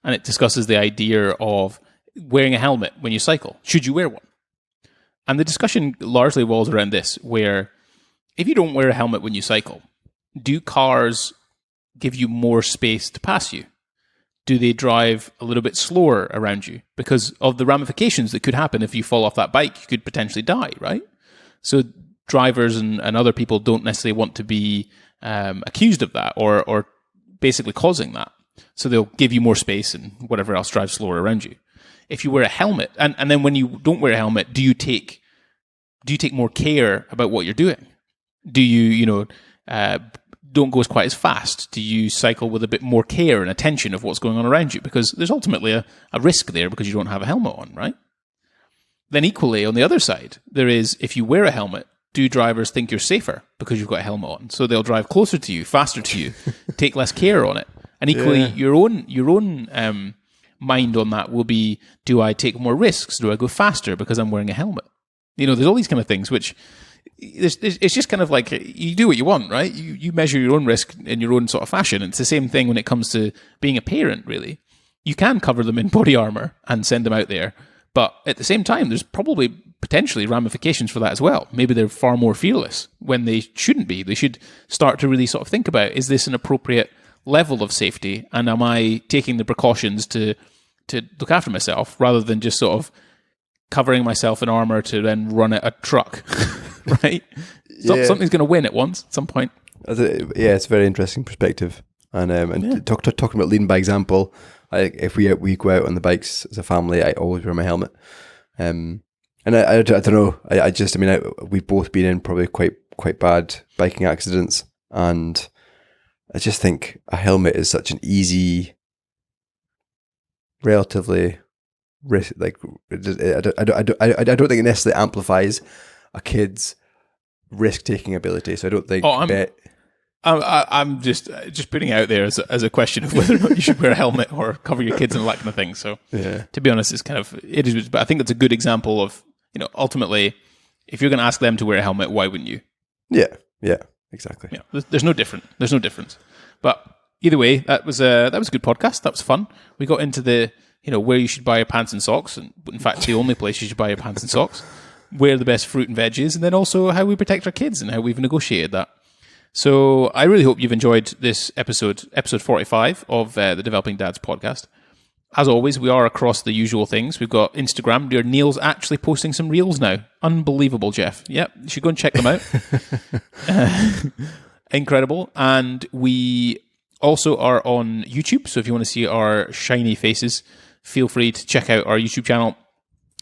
and it discusses the idea of wearing a helmet when you cycle. Should you wear one? And the discussion largely revolves around this, where if you don't wear a helmet when you cycle, do cars give you more space to pass you? Do they drive a little bit slower around you? Because of the ramifications that could happen if you fall off that bike, you could potentially die, right? So drivers and other people don't necessarily want to be accused of that or basically causing that. So they'll give you more space and whatever else drives slower around you. If you wear a helmet, and then when you don't wear a helmet, do you take more care about what you're doing? Do you don't go quite as fast? Do you cycle with a bit more care and attention of what's going on around you? Because there's ultimately a risk there because you don't have a helmet on, right? Then equally, on the other side, there is, if you wear a helmet, do drivers think you're safer because you've got a helmet on? So they'll drive closer to you, faster to you, take less care on it. And equally, your own mind on that will be, do I take more risks? Do I go faster because I'm wearing a helmet? There's all these kind of things, which it's just kind of like you do what you want, right? You measure your own risk in your own sort of fashion. It's the same thing when it comes to being a parent, really. You can cover them in body armor and send them out there. But at the same time, there's probably potentially ramifications for that as well. Maybe they're far more fearless when they shouldn't be. They should start to really sort of think about, is this an appropriate level of safety? And am I taking the precautions to look after myself rather than just sort of covering myself in armor to then run at a truck, right? Something's going to win at some point. Yeah, it's a very interesting perspective. And talking about leading by example, if we go out on the bikes as a family, I always wear my helmet. And I don't know. We've both been in probably quite bad biking accidents, and I just think a helmet is such an easy, relatively risk. Like I don't think it necessarily amplifies a kid's risk-taking ability. So I don't think. I'm just putting it out there as a question of whether or not you should wear a helmet or cover your kids and all that kind of thing. So to be honest, it is. But I think it's a good example of, ultimately, if you're going to ask them to wear a helmet, why wouldn't you? Yeah, exactly. Yeah, there's no difference. But either way, that was a good podcast. That was fun. We got into the where you should buy your pants and socks, and in fact, the only place you should buy your pants and socks, where the best fruit and veg is, and then also how we protect our kids and how we've negotiated that. So I really hope you've enjoyed this episode 45 of the Developing Dads podcast. As always, we are across the usual things. We've got Instagram. Neil's actually posting some reels now. Unbelievable, Jeff. Yep, you should go and check them out. Incredible. And we also are on YouTube. So if you want to see our shiny faces, feel free to check out our YouTube channel.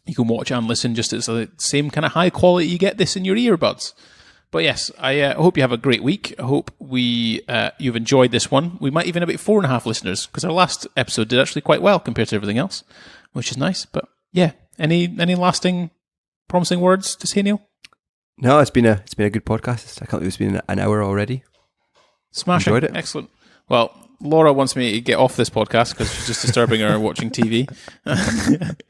You can watch and listen just at the same kind of high quality you get this in your earbuds. But yes, I hope you have a great week. I hope you've enjoyed this one. We might even have 4.5 listeners, because our last episode did actually quite well compared to everything else, which is nice. But yeah, any lasting, promising words to say, Neil? No, it's been a good podcast. I can't believe it's been an hour already. Smashing. Enjoyed it. Excellent. Well, Laura wants me to get off this podcast because she's just disturbing her watching TV.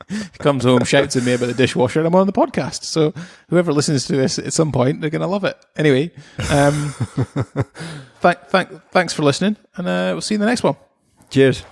She comes home, shouts at me about the dishwasher, and I'm on the podcast. So whoever listens to this at some point, they're going to love it. Anyway, thanks for listening, and we'll see you in the next one. Cheers.